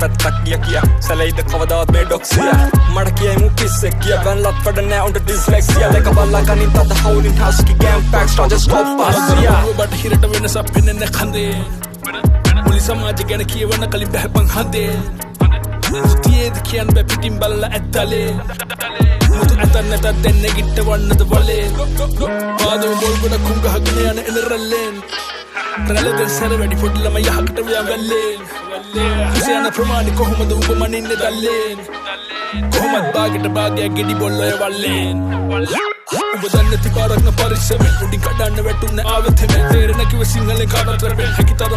පැත්තක් සැලයිද කවදාවත් මේ ඩොක්සිය මට කියමු කිස්සෙක් කිය බැලලත් වැඩ නෑ උන්ට ඩිස්ලෙක්සියා දෙක බල්ලා කනින් තද හවුලින් හස්කි ගෑම් පැක්ස් රොජස් කොප් පාසියා ඔබට හිරට වෙනසක් පෙනෙන්නේ කන්දේ මුලි සමාජ ගැන කියවන කලින් බැහැපන් හදේ මුතියේද කියන්න බෑ පිටින් බලලා ඇත්තලේ මුතු ඇතන් නැතත් දෙන්නේ ගිට්ට වන්නද වලේ පාදම බොල් ගොඩ කුංගහගෙන යන එනරල්ලෙන් රැළදෙන් සැර වැඩි පොඩි ළම යහකට ව්‍යාගල්ලෙන් ඉසයන ප්‍රමාණි කොහොමද උඹ මනින්නේ දල්ලෙන් කොහොමද බාගෙට බාගයක් ගෙඩි බොල්ලොය වල්ලෙන් උඹ දන්නේ තිබාරක්න පරිස්සමෙන් උඩින් කඩන්න වැටුන්න ආවෙත් හැම තේරෙන කිව්ව සිංහලෙන් කාටවත් වැරෙන්න හැකිතර